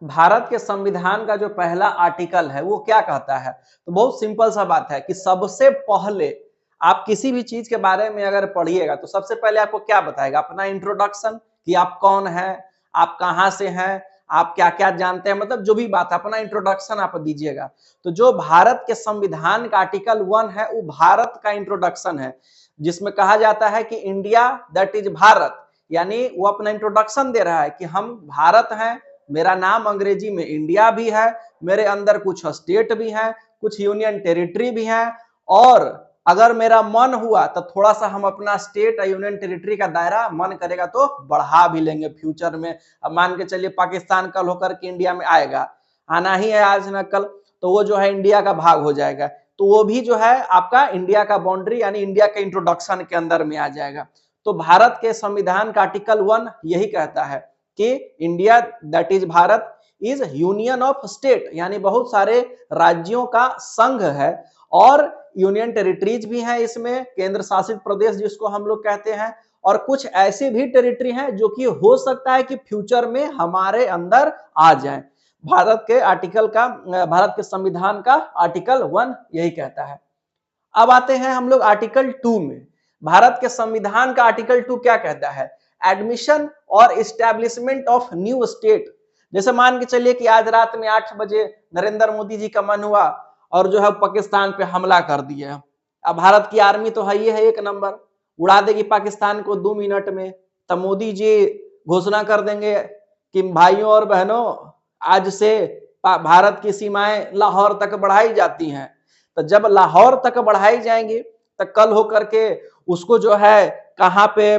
भारत के संविधान का जो पहला आर्टिकल है वो क्या कहता है? तो बहुत सिंपल सा बात है कि सबसे पहले आप किसी भी चीज के बारे में अगर पढ़िएगा तो सबसे पहले आपको क्या बताएगा? अपना इंट्रोडक्शन, कि आप कौन है, आप कहां से हैं, आप क्या क्या जानते हैं, मतलब जो भी बात है अपना इंट्रोडक्शन आप दीजिएगा। तो जो भारत के संविधान का आर्टिकल 1 है वो भारत का इंट्रोडक्शन है, जिसमें कहा जाता है कि इंडिया दैट इज भारत, यानी वो अपना इंट्रोडक्शन दे रहा है कि हम भारत हैं, मेरा नाम अंग्रेजी में इंडिया भी है, मेरे अंदर कुछ स्टेट भी हैं, कुछ यूनियन टेरिटरी भी हैं, और अगर मेरा मन हुआ तो थोड़ा सा हम अपना स्टेट और यूनियन टेरिटरी का दायरा मन करेगा तो बढ़ा भी लेंगे फ्यूचर में। अब मान के चलिए पाकिस्तान कल होकर के इंडिया में आएगा, आना ही है आज न कल, तो वो जो है इंडिया का भाग हो जाएगा, तो वो भी जो है आपका इंडिया का बाउंड्री यानी इंडिया के इंट्रोडक्शन के अंदर में आ जाएगा। तो भारत के संविधान का आर्टिकल 1 यही कहता है कि India that is Bharat is union of state, यानी बहुत सारे राज्यों का संघ है, और यूनियन टेरिटरीज भी हैं इसमें, केंद्र शासित प्रदेश जिसको हम लोग कहते हैं, और कुछ ऐसे भी टेरिटरी हैं जो कि हो सकता है कि फ्यूचर में हमारे अंदर आ जाएं। भारत के संविधान का आर्टिकल 1 यही कहता है। अब आते हैं हम लोग आर्टिकल 2 में। भारत के संविधान का आर्टिकल 2 क्या कहता है? एडमिशन और इस्टेब्लिशमेंट ऑफ न्यू स्टेट। जैसे मान के चलिए कि आज रात में 8 बजे नरेंद्र मोदी जी का मन हुआ और जो है पाकिस्तान पे हमला कर दिया। अब भारत की आर्मी तो है ही है एक नंबर, उड़ा देगी पाकिस्तान को 2 मिनट में। तब मोदी जी घोषणा कर देंगे कि भाइयों और बहनों, आज से भारत की सीमाएं लाहौर तक बढ़ाई जाती हैं। तो जब लाहौर तक बढ़ाई जाएंगी तो कल होकर के उसको जो है कहाँ पे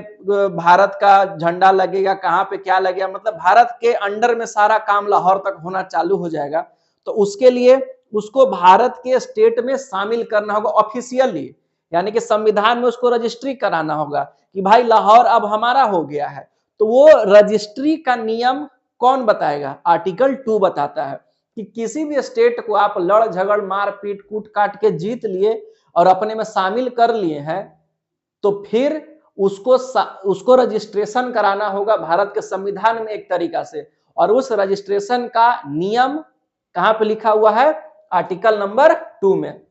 भारत का झंडा लगेगा, कहाँ पे क्या लगेगा, मतलब भारत के अंडर में सारा काम लाहौर तक होना चालू हो जाएगा। तो उसके लिए उसको भारत के स्टेट में शामिल करना होगा ऑफिशियली, यानी कि संविधान में उसको रजिस्ट्री कराना होगा कि भाई लाहौर अब हमारा हो गया है। तो वो रजिस्ट्री का नियम कौन बताएगा? आर्टिकल 2 बताता है कि किसी भी स्टेट को आप लड़ झगड़ मार पीट कूट काट के जीत लिए और अपने में शामिल कर लिए हैं, तो फिर उसको रजिस्ट्रेशन कराना होगा भारत के संविधान में एक तरीका से, और उस रजिस्ट्रेशन का नियम कहां पे लिखा हुआ है? आर्टिकल नंबर 2 में,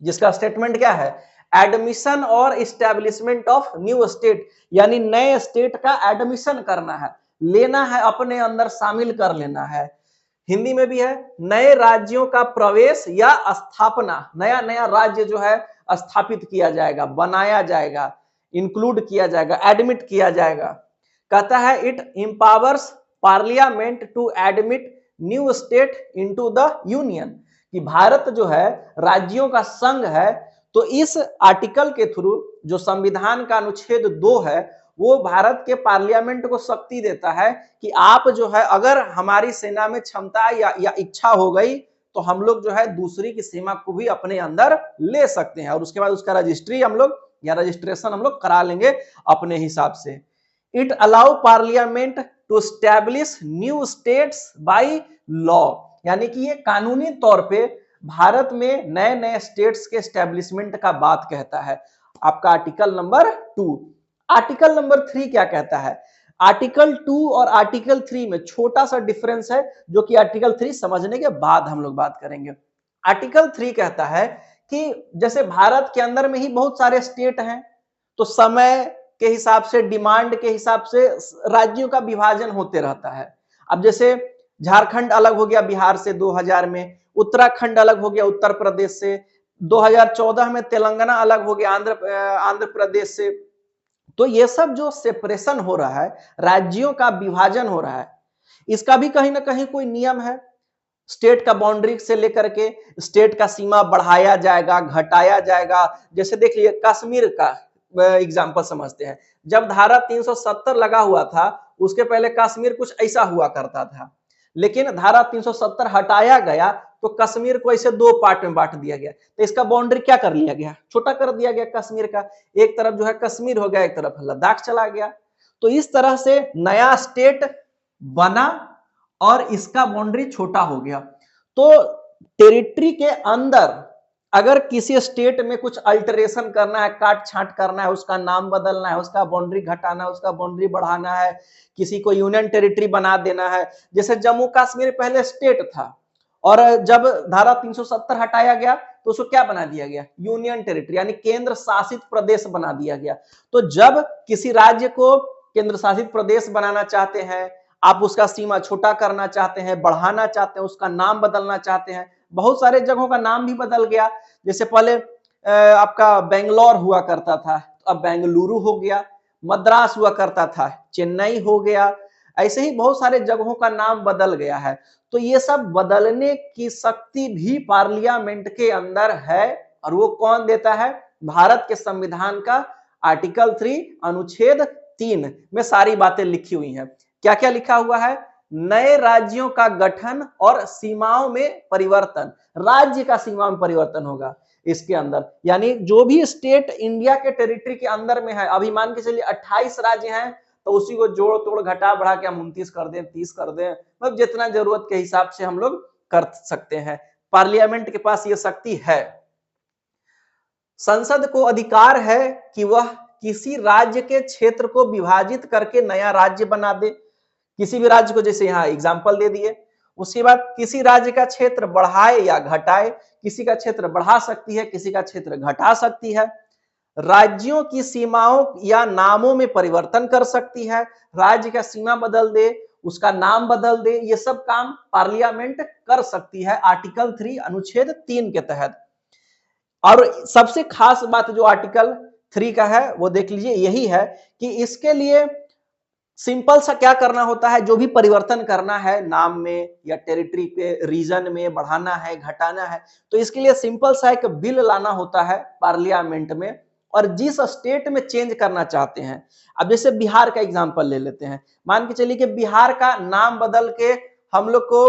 जिसका स्टेटमेंट क्या है? एडमिशन और इस्टेब्लिशमेंट ऑफ न्यू स्टेट, यानी नए स्टेट का एडमिशन करना है, लेना है, अपने अंदर शामिल कर लेना है। हिंदी में भी है, नए राज्यों का प्रवेश या स्थापना, नया नया राज्य जो है स्थापित किया जाएगा, बनाया जाएगा, इंक्लूड किया जाएगा, एडमिट किया जाएगा। कहता है it empowers parliament to admit new state into the union, कि भारत जो है राज्यों का संघ है। तो इस आर्टिकल के थ्रू जो संविधान का अनुच्छेद 2 है वो भारत के पार्लियामेंट को शक्ति देता है कि आप जो है अगर हमारी सेना में क्षमता या इच्छा हो गई तो हम लोग जो है दूसरी की सीमा को भी अपने अंदर ले सकते हैं, और उसके बाद उसका रजिस्ट्री हम लोग या रजिस्ट्रेशन हम लोग करा लेंगे अपने हिसाब से। It allow parliament to establish new states by law, यानी कि ये कानूनी तौर पे भारत में नए नए स्टेट्स के स्टैब्लिशमेंट का बात कहता है, आपका आर्टिकल नंबर 2। आर्टिकल नंबर 3 क्या कहता है? आर्टिकल 2 और आर्टिकल 3 में छोटा सा डिफरेंस है जो कि आर्टिकल 3 समझने के बाद हम लोग बात करेंगे। आर्टिकल 3 कहता है कि जैसे भारत के अंदर में ही बहुत सारे स्टेट हैं, तो समय के हिसाब से, डिमांड के हिसाब से राज्यों का विभाजन होते रहता है। अब जैसे झारखंड अलग हो गया बिहार से 2000 में, उत्तराखंड अलग हो गया उत्तर प्रदेश से, 2014 में तेलंगाना अलग हो गया आंध्र प्रदेश से। तो ये सब जो सेपरेशन हो रहा है, राज्यों का विभाजन हो रहा है, इसका भी कहीं ना कहीं कोई नियम है। स्टेट का बाउंड्री से लेकर के स्टेट का सीमा बढ़ाया जाएगा, घटाया जाएगा। जैसे देख लीजिए कश्मीर का एग्जांपल समझते हैं। जब धारा 370 लगा हुआ था उसके पहले कश्मीर कुछ ऐसा हुआ करता था, लेकिन धारा 370 हटाया गया तो कश्मीर को ऐसे 2 पार्ट में बांट दिया गया। तो इसका बाउंड्री क्या कर लिया गया? छोटा कर दिया गया कश्मीर का। एक तरफ जो है कश्मीर हो गया, एक तरफ लद्दाख चला गया। तो इस तरह से नया स्टेट बना और इसका बाउंड्री छोटा हो गया। तो टेरिटरी के अंदर अगर किसी स्टेट में कुछ अल्टरेशन करना है, काट छांट करना है, उसका नाम बदलना है, उसका बाउंड्री घटाना है, उसका बाउंड्री बढ़ाना है, किसी को यूनियन टेरिटरी बना देना है, जैसे जम्मू कश्मीर पहले स्टेट था और जब धारा 370 हटाया गया तो उसको क्या बना दिया गया, यूनियन टेरिटरी यानी केंद्र शासित प्रदेश बना दिया गया। तो जब किसी राज्य को केंद्र शासित प्रदेश बनाना चाहते हैं, आप उसका सीमा छोटा करना चाहते हैं, बढ़ाना चाहते हैं, उसका नाम बदलना चाहते हैं, बहुत सारे जगहों का नाम भी बदल गया। जैसे पहले आपका बेंगलोर हुआ करता था, अब बेंगलुरु हो गया, मद्रास हुआ करता था, चेन्नई हो गया, ऐसे ही बहुत सारे जगहों का नाम बदल गया है। तो ये सब बदलने की शक्ति भी पार्लियामेंट के अंदर है और वो कौन देता है, भारत के संविधान का आर्टिकल 3 अनुच्छेद 3 में सारी बातें लिखी हुई हैं। क्या क्या लिखा हुआ है, नए राज्यों का गठन और सीमाओं में परिवर्तन, राज्य का सीमा में परिवर्तन होगा इसके अंदर, यानी जो भी स्टेट इंडिया के टेरिटरी के अंदर में है, अभी मान के चलिए 28 राज्य हैं, तो उसी को जोड़ तोड़ घटा बढ़ा के हम 29 कर दें, 30 कर दें, मतलब जितना जरूरत के हिसाब से हम लोग कर सकते हैं। पार्लियामेंट के पास ये शक्ति है। संसद को अधिकार है कि वह किसी राज्य के क्षेत्र को विभाजित करके नया राज्य बना दे, किसी भी राज्य को, जैसे यहाँ एग्जाम्पल दे दिए। उसके बाद किसी राज्य का क्षेत्र बढ़ाए या घटाए, किसी का क्षेत्र बढ़ा सकती है, किसी का क्षेत्र घटा सकती है। राज्यों की सीमाओं या नामों में परिवर्तन कर सकती है, राज्य का सीमा बदल दे, उसका नाम बदल दे, ये सब काम पार्लियामेंट कर सकती है आर्टिकल 3 अनुच्छेद 3 के तहत। और सबसे खास बात जो आर्टिकल 3 का है वो देख लीजिए, यही है कि इसके लिए सिंपल सा क्या करना होता है, जो भी परिवर्तन करना है नाम में या टेरिटरी पे, रीजन में बढ़ाना है, घटाना है, तो इसके लिए सिंपल सा एक बिल लाना होता है पार्लियामेंट में, और जिस स्टेट में चेंज करना चाहते हैं, अब जैसे बिहार का एग्जांपल ले लेते हैं, मान के चलिए कि बिहार का नाम बदल के हम लोग को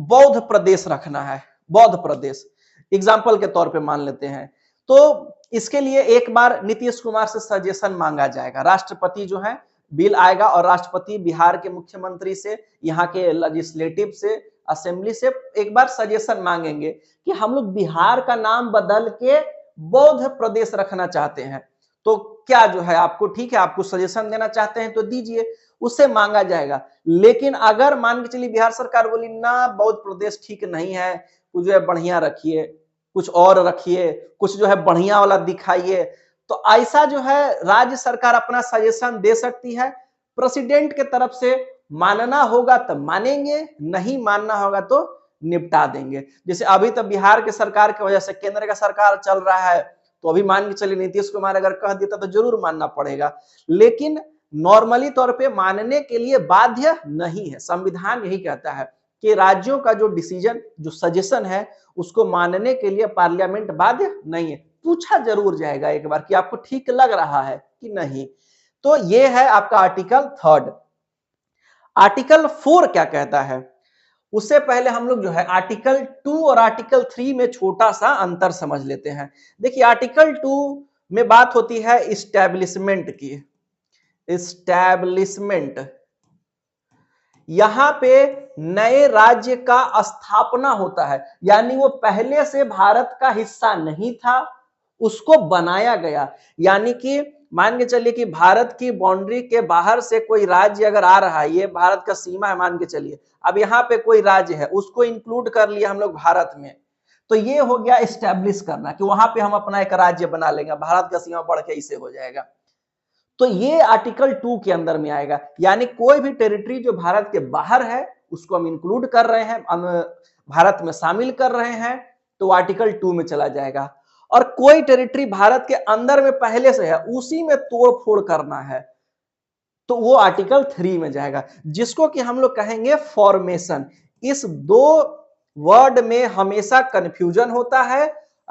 बौद्ध प्रदेश रखना है, बौद्ध प्रदेश एग्जाम्पल के तौर पे मान लेते हैं, तो इसके लिए एक बार नीतीश कुमार से सजेशन मांगा जाएगा, राष्ट्रपति जो है बिल आएगा और राष्ट्रपति बिहार के मुख्यमंत्री से, यहाँ के लेजिस्लेटिव से, असेंबली से एक बार सजेशन मांगेंगे कि हम लोग बिहार का नाम बदल के बौद्ध प्रदेश रखना चाहते हैं, तो क्या जो है आपको ठीक है, आपको सजेशन देना चाहते हैं तो दीजिए, उससे मांगा जाएगा। लेकिन अगर मान के चलिए बिहार सरकार बोली ना बौद्ध प्रदेश ठीक नहीं है, कुछ जो है बढ़िया रखिए, कुछ और रखिए, कुछ जो है बढ़िया वाला दिखाइए, तो ऐसा जो है राज्य सरकार अपना सजेशन दे सकती है। प्रेसिडेंट के तरफ से मानना होगा तो मानेंगे, नहीं मानना होगा तो निपटा देंगे। जैसे अभी तो बिहार के सरकार की वजह से केंद्र का सरकार चल रहा है, तो अभी मान के चलिए नीतीश कुमार अगर कह देता तो जरूर मानना पड़ेगा, लेकिन नॉर्मली तौर पे मानने के लिए बाध्य नहीं है। संविधान यही कहता है कि राज्यों का जो डिसीजन, जो सजेशन है, उसको मानने के लिए पार्लियामेंट बाध्य नहीं है। पूछा जरूर जाएगा एक बार कि आपको ठीक लग रहा है कि नहीं। तो ये है आपका आर्टिकल 3। आर्टिकल 4 क्या कहता है, उससे पहले हम लोग जो है आर्टिकल 2 और आर्टिकल 3 में छोटा सा अंतर समझ लेते हैं। देखिए आर्टिकल 2 में बात होती है इस्टेब्लिशमेंट की, इस्टेब्लिशमेंट, यहां पे नए राज्य का स्थापना होता है, यानी वो पहले से भारत का हिस्सा नहीं था, उसको बनाया गया। यानी कि मान के चलिए कि भारत की बाउंड्री के बाहर से कोई राज्य अगर आ रहा है, ये भारत का सीमा है मान के चलिए, अब यहाँ पे कोई राज्य है, उसको इंक्लूड कर लिया हम लोग भारत में, तो ये हो गया एस्टेब्लिश करना कि वहां पे हम अपना एक राज्य बना लेंगे, भारत का सीमा बढ़ के इसे हो जाएगा। तो ये आर्टिकल 2 के अंदर में आएगा, यानी कोई भी टेरिटरी जो भारत के बाहर है उसको हम इंक्लूड कर रहे हैं, भारत में शामिल कर रहे हैं, तो आर्टिकल 2 में चला जाएगा। और कोई टेरिटरी भारत के अंदर में पहले से है, उसी में तोड़ फोड़ करना है, तो वो आर्टिकल 3 में जाएगा, जिसको कि हम लोग कहेंगे फॉर्मेशन। इस दो वर्ड में हमेशा कंफ्यूजन होता है,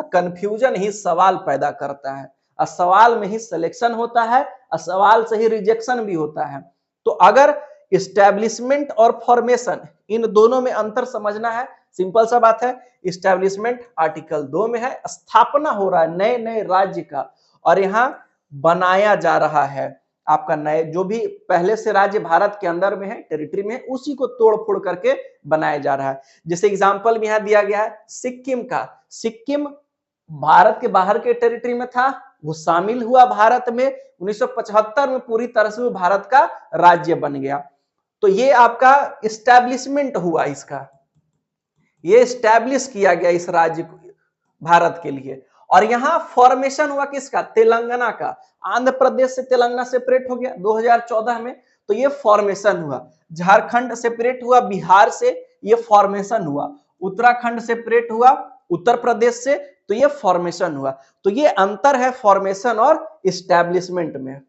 कंफ्यूजन ही सवाल पैदा करता है, और सवाल में ही सिलेक्शन होता है, और सवाल से ही रिजेक्शन भी होता है। तो अगर इस्टेब्लिशमेंट और फॉर्मेशन, इन दोनों में अंतर समझना है, सिंपल सा बात है, इस्टेब्लिशमेंट आर्टिकल 2 में है, स्थापना हो रहा है नए नए राज्य का, और यहाँ बनाया जा रहा है। आपका नए जो भी पहले से राज्य भारत के अंदर में है, टेरिटरी में है, उसी को तोड़ फोड़ करके बनाया जा रहा है। जैसे एग्जाम्पल भी यहाँ दिया गया है सिक्किम का। सिक्किम भारत के बाहर के टेरिटरी में था, वो शामिल हुआ भारत में 1975 में, पूरी तरह से वो भारत का राज्य बन गया। तो ये आपका इस्टेब्लिशमेंट हुआ, इसका ये इस्टेब्लिश किया गया इस राज्य को भारत के लिए। और यहां फॉर्मेशन हुआ किसका? तेलंगाना का। आंध्र प्रदेश से तेलंगाना सेपरेट हो गया 2014 में, तो ये फॉर्मेशन हुआ। झारखंड सेपरेट हुआ बिहार से, ये फॉर्मेशन हुआ। उत्तराखंड सेपरेट हुआ उत्तर प्रदेश से, तो ये फॉर्मेशन हुआ। तो ये अंतर है फॉर्मेशन और इस्टेब्लिशमेंट में।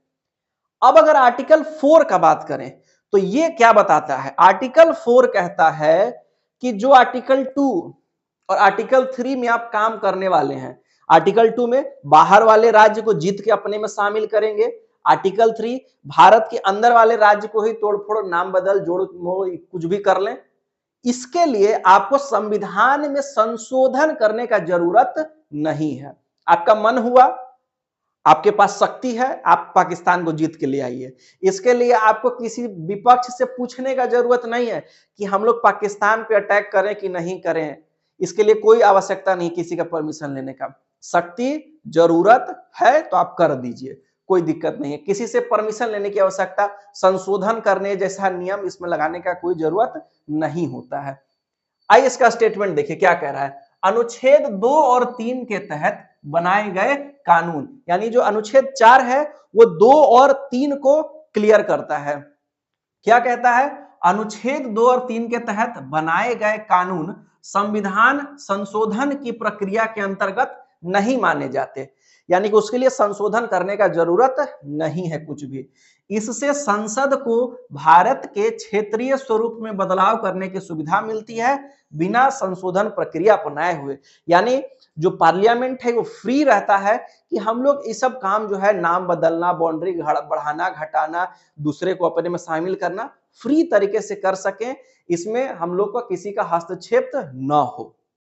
अब अगर आर्टिकल 4 का बात करें तो ये क्या बताता है? आर्टिकल 4 कहता है कि जो आर्टिकल 2 और आर्टिकल 3 में आप काम करने वाले हैं, आर्टिकल 2 में बाहर वाले राज्य को जीत के अपने में शामिल करेंगे, आर्टिकल 3 भारत के अंदर वाले राज्य को ही तोड़फोड़, नाम बदल, जोड़ मोड़ कुछ भी कर लें। इसके लिए आपको संविधान में संशोधन करने का जरूरत नहीं है। आपका मन हुआ, आपके पास शक्ति है, आप पाकिस्तान को जीत के ले आइए। इसके लिए आपको किसी विपक्ष से पूछने का जरूरत नहीं है कि हम लोग पाकिस्तान पे अटैक करें कि नहीं करें। इसके लिए कोई आवश्यकता नहीं किसी का परमिशन लेने का। शक्ति जरूरत है तो आप कर दीजिए, कोई दिक्कत नहीं है। किसी से परमिशन लेने की आवश्यकता, संशोधन करने जैसा नियम इसमें लगाने का कोई जरूरत नहीं होता है। आइए इसका स्टेटमेंट देखिए क्या कह रहा है। अनुच्छेद 2 और 3 के तहत बनाए गए कानून, यानी जो अनुच्छेद 4 है वो 2 और 3 को क्लियर करता है। क्या कहता है? अनुच्छेद 2 और 3 के तहत बनाए गए कानून संविधान संशोधन की प्रक्रिया के अंतर्गत नहीं माने जाते, यानी कि उसके लिए संशोधन करने का जरूरत नहीं है कुछ भी। इससे संसद को भारत के क्षेत्रीय स्वरूप में बदलाव करने की सुविधा मिलती है बिना संशोधन प्रक्रिया अपनाए हुए। यानी जो पार्लियामेंट है वो फ्री रहता है कि हम लोग ये सब काम जो है, नाम बदलना, बाउंड्री बढ़ाना घटाना, दूसरे को अपने में शामिल करना, फ्री तरीके से कर सकें, इसमें हम लोग का किसी का हस्तक्षेप न हो।